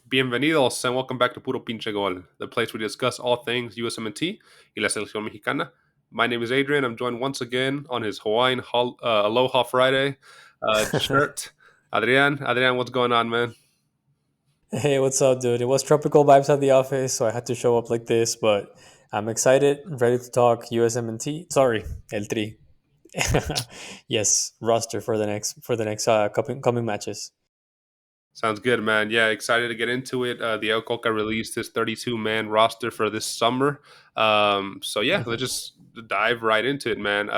Bienvenidos and welcome back to Puro Pinche Gol, the place where we discuss all things USMNT y la selección mexicana. My name is Adrian. I'm joined once again on his Hawaiian Aloha Friday shirt. Adrian, what's going on, man? Hey, what's up, dude? It was tropical vibes at the office, so I had to show up like this, but I'm excited, ready to talk USMNT. Sorry, eltri. Yes, roster for the next coming matches. Sounds good, man. Yeah, excited to get into it. Diego Cocca released his 32-man roster for this summer. Let's just dive right into it, man.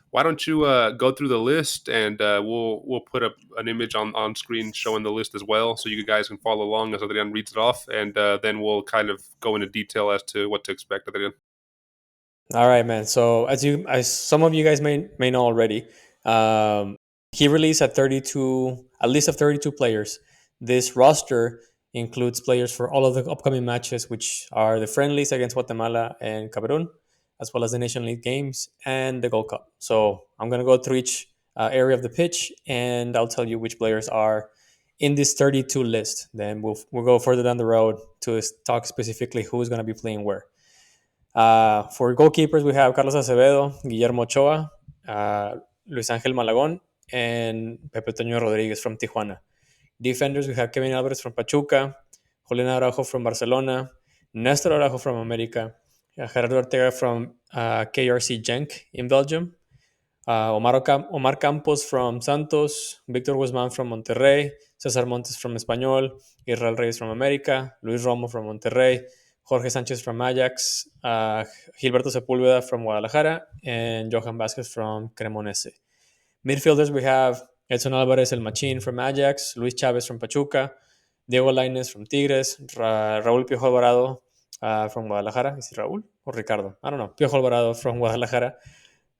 Why don't you go through the list, and we'll put up an image on screen showing the list as well, so you guys can follow along as Adrian reads it off, and then we'll kind of go into detail as to what to expect, Adrian. All right, man. So as some of you guys may know already, he released a list of 32 players. This roster includes players for all of the upcoming matches, which are the friendlies against Guatemala and Cameroon, as well as the Nation League games and the Gold Cup. So I'm gonna go through each area of the pitch, and I'll tell you which players are in this 32 list. Then we'll go further down the road to talk specifically who's gonna be playing where. For goalkeepers, we have Carlos Acevedo, Guillermo Ochoa, Luis Ángel Malagón, and Pepe Toño Rodríguez from Tijuana. Defenders, we have Kevin Alvarez from Pachuca, Julián Araujo from Barcelona, Nestor Araujo from America, Gerardo Ortega from KRC Genk in Belgium, Omar Campos from Santos, Victor Guzmán from Monterrey, César Montes from Español, Israel Reyes from America, Luis Romo from Monterrey, Jorge Sánchez from Ajax, Gilberto Sepúlveda from Guadalajara, and Johan Vázquez from Cremonese. Midfielders, we have Edson Álvarez, elmachin from Ajax, Luis Chávez from Pachuca, Diego Lainez from Tigres, Raúl Piojo Alvarado from Guadalajara. Is it Raúl or Ricardo? I don't know. Piojo Alvarado from Guadalajara.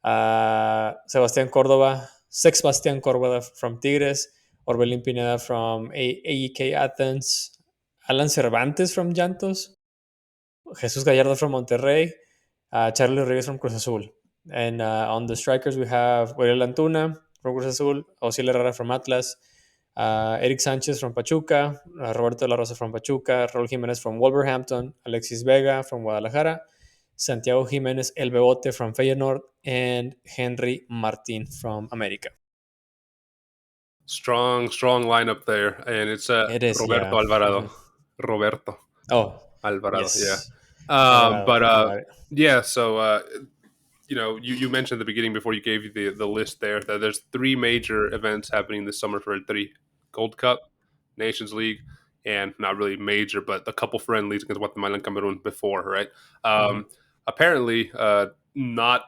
Sebastián Córdoba from Tigres, Orbelín Pineda from AEK Athens, Alan Cervantes from Llantos, Jesus Gallardo from Monterrey, Charlie Rodriguez from Cruz Azul. And on the strikers, we have Uriel Antuna from Cruz Azul, Osiel Herrera from Atlas, Eric Sanchez from Pachuca, Roberto La Rosa from Pachuca, Raúl Jiménez from Wolverhampton, Alexisvega from Guadalajara, Santiago Jiménez El Bebote from Feyenoord, and Henry Martin from America. Strong lineup there, and it's It is, Roberto yeah. Alvarado. Mm-hmm. Roberto. Oh, Alvarado, yes. yeah. So you mentioned at the beginning before you gave the list there that there's three major events happening this summer for eltri: Gold Cup, Nations League, and not really major, but a couple friendlies against Guatemala and Cameroon before, right? Apparently, not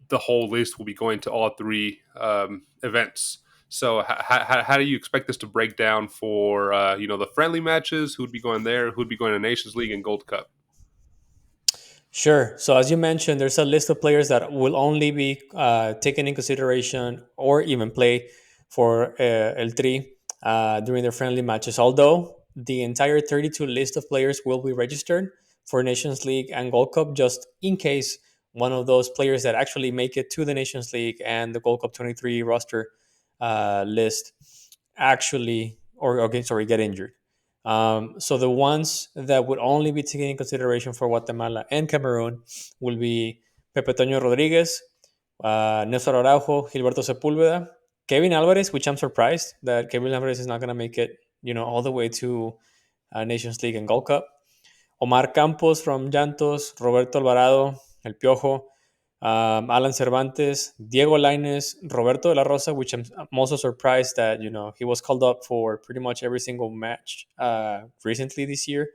the whole list will be going to all three events. So how do you expect this to break down for the friendly matches? Who'd be going there? Who'd be going to Nations League and Gold Cup? Sure. So as you mentioned, there's a list of players that will only be taken in consideration or even play for eltri during their friendly matches. Although the entire 32 list of players will be registered for Nations League and Gold Cup, just in case one of those players that actually make it to the Nations League and the Gold Cup 23 roster list get injured. So the ones that would only be taken in consideration for Guatemala and Cameroon will be Pepe Toño Rodríguez, Néstor Araujo, Gilberto Sepúlveda, Kevin Alvarez, which I'm surprised that Kevin Alvarez is not going to make it, all the way to Nations League and Gold Cup. Omar Campos from Llantos, Roberto Alvarado, El Piojo, Alan Cervantes, Diego Lainez, Roberto de la Rosa, which I'm also surprised that he was called up for pretty much every single match recently this year,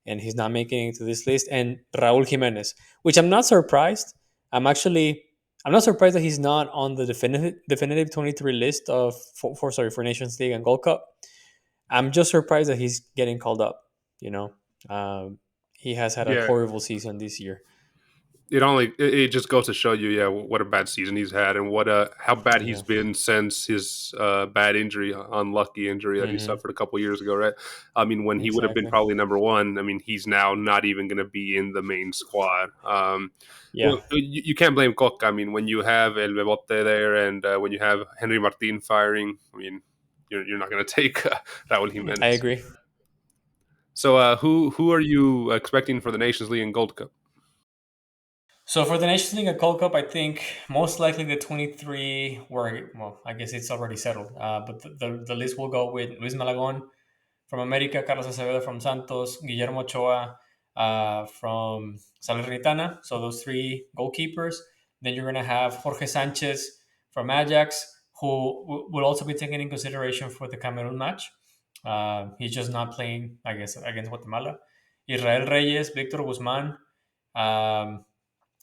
and he's not making it to this list. And Raúl Jiménez, which I'm not surprised. I'm not surprised that he's not on the definitive 23 list for Nations League and Gold Cup. I'm just surprised that he's getting called up. He has had a horrible season this year. It just goes to show you, what a bad season he's had, and how bad he's been since his unlucky injury that he suffered a couple years ago, right? I mean, when he would have been probably number one, I mean, he's now not even going to be in the main squad. You can't blame Cocca. I mean, when you have El Bebote there and when you have Henry Martin firing, I mean, you're not going to take Raul I Jimenez. agree. So who are you expecting for the Nations League and Gold Cup? So for the Nations League at Gold Cup, I think most likely the 23, where, well, I guess it's already settled, but the list will go with Luis Malagon from America, Carlos Acevedo from Santos, Guillermo Ochoa from Salernitana. So those three goalkeepers. Then you're going to have Jorge Sanchez from Ajax, who will also be taken in consideration for the Cameroon match. He's just not playing, I guess, against Guatemala. Israel Reyes, Victor Guzman, um,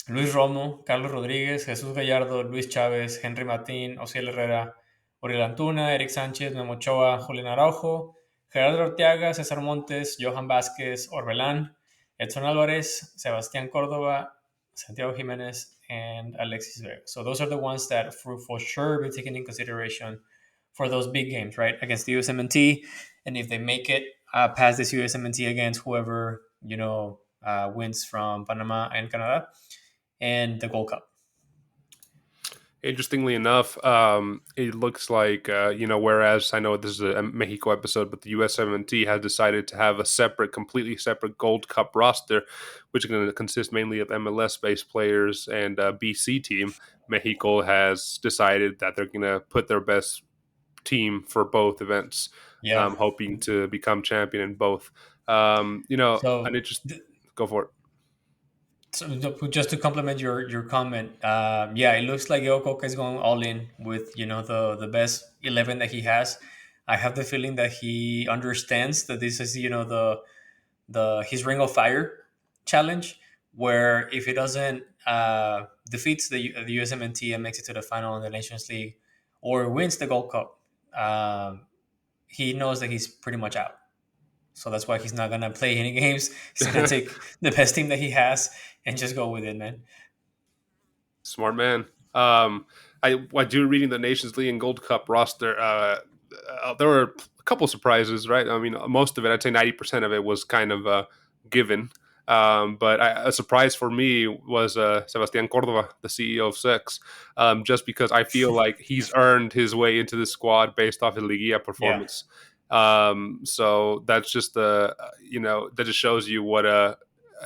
Luis Romo, Carlos Rodríguez, Jesús Gallardo, Luis Chávez, Henry Martín, Osiel Herrera, Oriol Antuna, Eric Sánchez, Memo Ochoa, Julián Araujo, Gerardo Arteaga, César Montes, Johan Vázquez, Orbelán, Edson Álvarez, Sebastián Córdoba, Santiago Jiménez, and Alexis Vega. So those are the ones that for sure be taken in consideration for those big games, right, against the USMNT. And if they make it past this USMNT against whoever, wins from Panama and Canada, and the Gold Cup. Interestingly enough, it looks like, whereas I know this is a Mexico episode, but the USMNT has decided to have a completely separate Gold Cup roster, which is going to consist mainly of MLS-based players and a BC team. Mexico has decided that they're going to put their best team for both events, Yeah. hoping to become champion in both. And So, it just go for it. so just to complement your comment, yeah, it looks like Diego Cocca is going all in with the best 11 that he has. I have the feeling that he understands that this is the his Ring of Fire challenge, where if he doesn't defeats the USMNT and makes it to the final in the Nations League, or wins the Gold Cup, he knows that he's pretty much out. So that's why he's not gonna play any games. He's gonna take the best team that he has and just go with it, man. Smart man. I do reading the Nations League and Gold Cup roster. There were a couple surprises, right? I mean, most of it, I'd say 90% of it was kind of given. But a surprise for me was Sebastiancordova, the CEO of Six, just because I feel like he's earned his way into the squad based off his Liguilla Yeah. performance. So that's just that just shows you what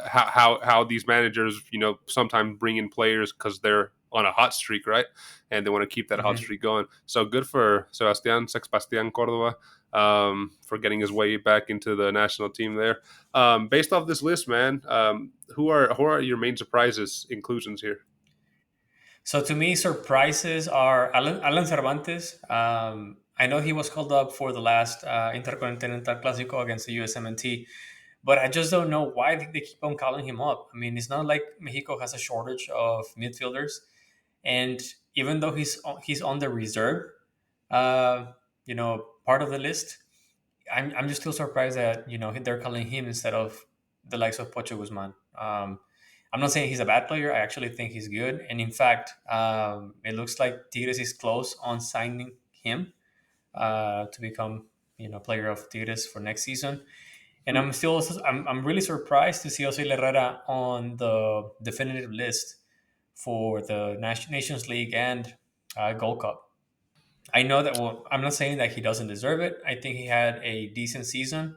how these managers sometimes bring in players because they're on a hot streak, right? And they want to keep that hot Mhm. streak going. So good for Sebastian Cordova, for getting his way back into the national team there. Based off this list, man, who are your main surprises inclusions here? So to me, surprises are Alan Cervantes. I know he was called up for the last Intercontinental Clásico against the USMNT, but I just don't know why they keep on calling him up. I mean, it's not like Mexico has a shortage of midfielders, and even though he's on the reserve, part of the list, I'm just still surprised that they're calling him instead of the likes of Pocho Guzman. I'm not saying he's a bad player. I actually think he's good, and in fact, it looks like Tigres is close on signing him to become player of Tigres for next season. And I'm really surprised to see Osiel Herrera on the definitive list for the Nations League and Gold Cup. I know that. Well, I'm not saying that he doesn't deserve it. I think he had a decent season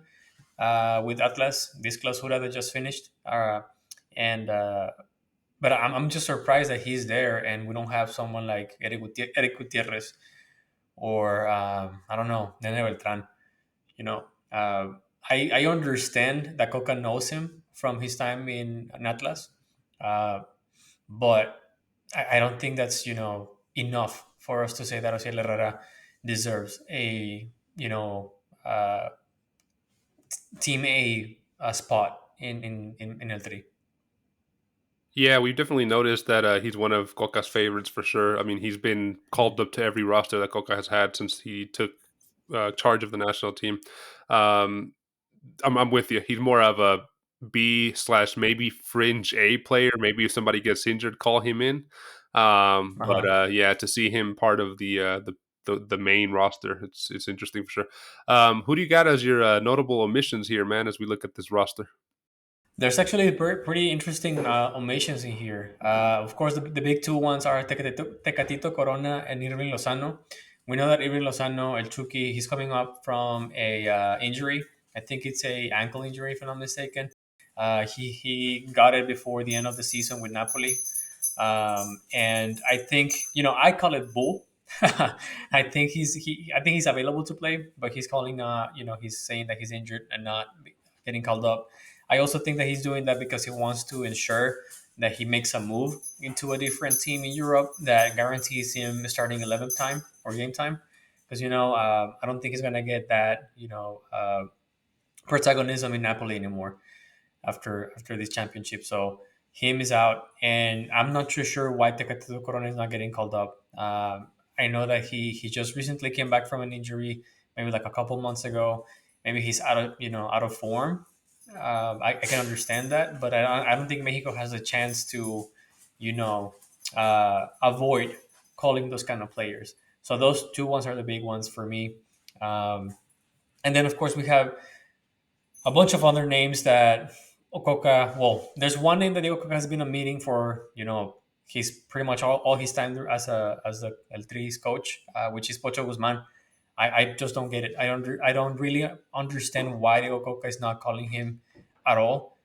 with Atlas, this clausura that just finished. And But I'm just surprised that he's there and we don't have someone like Eric Gutierrez or I don't know, Nene Beltran. You know, uh, I understand that Coca knows him from his time in Atlas, uh, but I don't think that's enough for us to say that Osiel Herrera deserves a uh, team a spot in eltri. Yeah, we've definitely noticed that he's one of Coca's favorites for sure. I mean, he's been called up to every roster that Coca has had since he took charge of the national team. Um, I'm with you. He's more of a B slash maybe fringe A player. Maybe if somebody gets injured, call him in. But Uh-huh. yeah, to see him part of the main roster, it's interesting for sure. Who do you got as your notable omissions here, man? As we look at this roster. There's actually pretty interesting omissions in here. Of course, the big two ones are Tecatito Corona and Irving Lozano, We know that Ibrahim Lozano, El Chucky, he's coming up from a injury. I think it's a ankle injury, if I'm not mistaken. He got it before the end of the season with Napoli. And I think, I call it bull. I think he's available to play, but he's calling he's saying that he's injured and not getting called up. I also think that he's doing that because he wants to ensure that he makes a move into a different team in Europe that guarantees him starting 11th time or game time. Because I don't think he's gonna get that protagonism in Napoli anymore after this championship. So him is out, and I'm not too sure why Tecatito Corona is not getting called up. I know that he just recently came back from an injury, maybe like a couple months ago. Maybe he's out of form. I can understand that, but I don't think Mexico has a chance to, avoid calling those kind of players. So those two ones are the big ones for me. And then of course we have a bunch of other names that Okoka. Well, there's one name that Diego Cocca has been a meeting for. He's pretty much all his time there as the eltri's coach, which is Pocho Guzman. I just don't get it. I don't really understand why Diego Cocca is not calling him at all.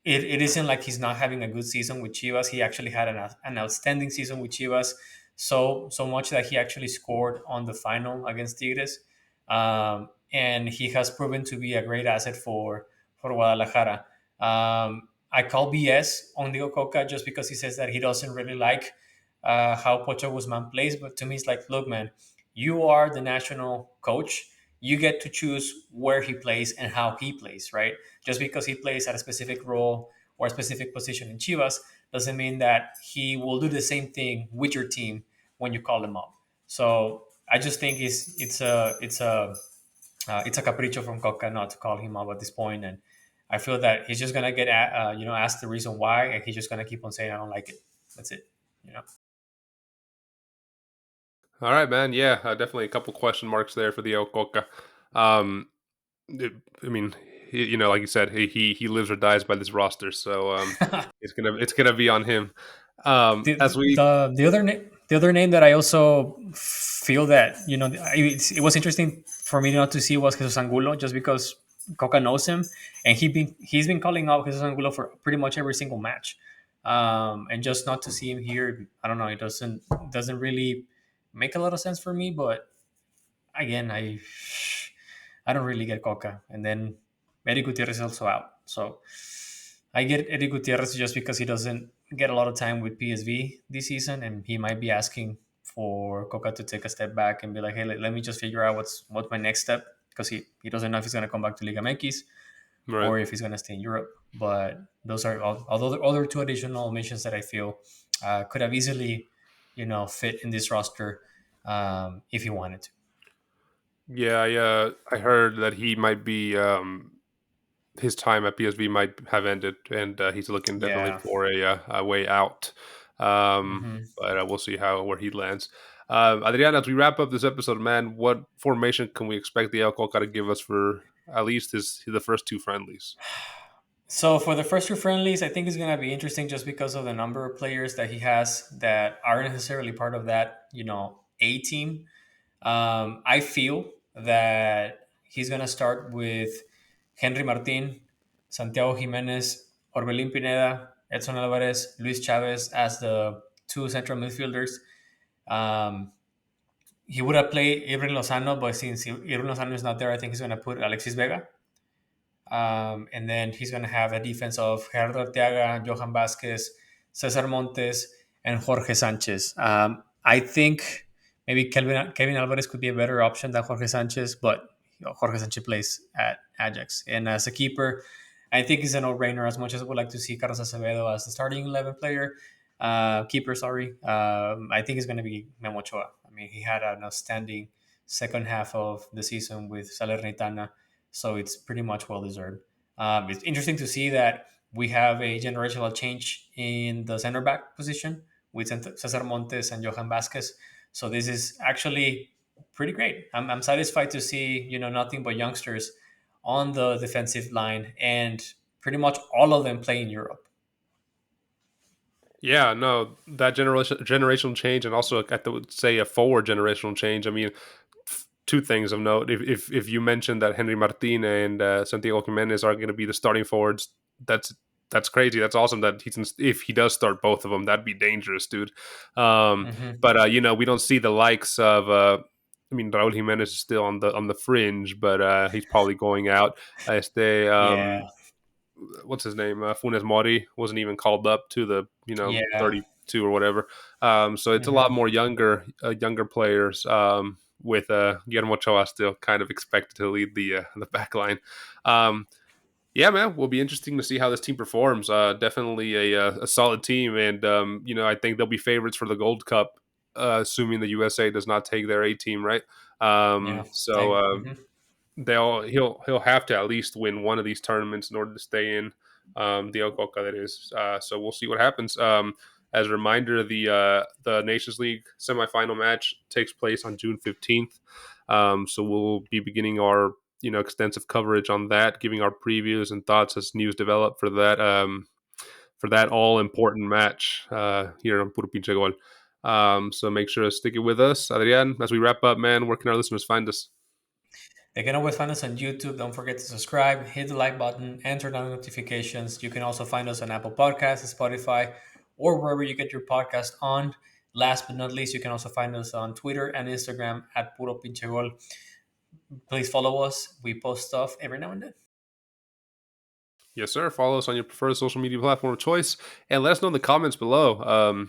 It isn't like he's not having a good season with Chivas. He actually had an outstanding season with Chivas, so much that he actually scored on the final against Tigres. And he has proven to be a great asset for Guadalajara. I call BS on Diego Cocca just because he says that he doesn't really like how Pocho Guzman plays. But to me, it's like, look, man, you are the national coach. You get to choose where he plays and how he plays, right? Just because he plays at a specific role or a specific position in Chivas doesn't mean that he will do the same thing with your team when you call him up. So I just think it's a capricho from Coca not to call him up at this point, and I feel that he's just gonna get asked the reason why, and he's just gonna keep on saying I don't like it. That's it. You know. All right, man. Yeah, definitely a couple question marks there for the Coca. Um, I mean, like you said, he lives or dies by this roster, so it's gonna be on him. As we The other name that I also feel that it was interesting for me not to see was Jesus Angulo, just because Coca knows him, and he's been calling out Jesus Angulo for pretty much every single match, and just not to see him here, I don't know, it doesn't really make a lot of sense for me. But again, I don't really get Coca, and then Eric Gutierrez is also out, so I get Eric Gutierrez just because he doesn't get a lot of time with PSV this season, and he might be asking for Coca to take a step back and be like, "Hey, let me just figure out what's my next step," because he doesn't know if he's going to come back to ligamx right. or if he's going to stay in Europe. But those are although the other two additional missions that I feel could have easily, fit in this roster if he wanted to. Yeah, I heard that he might be his time at PSV might have ended, and he's looking definitely Yeah. for a way out. Hmm. But we'll see where he lands. Adrian, as we wrap up this episode, man, what formation can we expect the El Coca to give us for at least the first two friendlies? So for the first two friendlies, I think it's going to be interesting just because of the number of players that he has that aren't necessarily part of that, A team. I feel that he's going to start with Henry Martin, Santiago Jimenez, Orbelín Pineda, Edson Alvarez, Luis Chavez as the two central midfielders. Um, he would have played Ibrahim Lozano, but since Ibrahim Lozano is not there, I think he's going to put Alexis Vega. And then he's going to have a defense of Gerardo Arteaga, Johan Vasquez, Cesar Montes, and Jorge Sanchez. I think maybe Kevin Alvarez could be a better option than Jorge Sanchez, but Jorge Sanchez plays at Ajax. And as a keeper, I think it's a no-brainer. As much as I would like to see Carlos Acevedo as the starting 11 player, keeper, sorry, I think it's going to be Memo Ochoa. I mean, he had an outstanding second half of the season with Salernitana, so it's pretty much well deserved. It's interesting to see that we have a generational change in the center back position with Cesar Montes and Johan Vasquez. So this is actually pretty great. I'm satisfied to see nothing but youngsters on the defensive line, and pretty much all of them play in Europe. Yeah, no, that generational change, and also I would say a forward generational change. I mean, two things of note. If you mentioned that Henry Martin and Santiago Jimenez are going to be the starting forwards, that's that's crazy. That's awesome that if he does start both of them, that'd be dangerous, dude. Um, Hmm. but we don't see the likes of. I mean, Raúl Jimenez is still on the fringe, but he's probably going out. Este, Yeah, what's his name? Funes Mori wasn't even called up to the yeah. 32 or whatever. So it's a lot Hmm. more younger players. With Guillermo Ochoa still kind of expected to lead the back line. Um, yeah, man, will be interesting to see how this team performs. Definitely a solid team, and I think they'll be favorites for the Gold Cup, assuming the USA does not take their A team, right? Yeah, So same. Hmm. he'll have to at least win one of these tournaments in order to stay in Diego Cocca, that is. So we'll see what happens. As a reminder, the Nations League semifinal match takes place on June 15th. So we'll be beginning our extensive coverage on that, giving our previews and thoughts as news develop for that all important match here on Puro Pinche Gol. So make sure to stick it with us, Adrian. As we wrap up, man, where can our listeners find us? They can always find us on YouTube. Don't forget to subscribe, hit the like button, and turn on notifications. You can also find us on Apple Podcasts, Spotify, or wherever you get your podcast on. Last but not least, you can also find us on Twitter and Instagram at Puro Pinche Gol. Please follow us. We post stuff every now and then. Yes, sir. Follow us on your preferred social media platform of choice, and let us know in the comments below.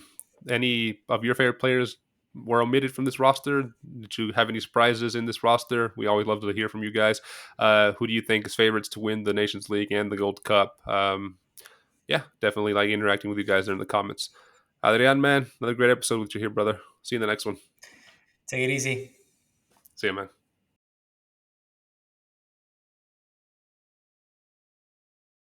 Any of your favorite players were omitted from this roster? Did you have any surprises in this roster? We always love to hear from you guys. Who do you think is favorites to win the Nations League and the Gold Cup? Yeah, definitely like interacting with you guys there in the comments. Adrian, man, another great episode with you here, brother. See you in the next one. Take it easy. See you, man.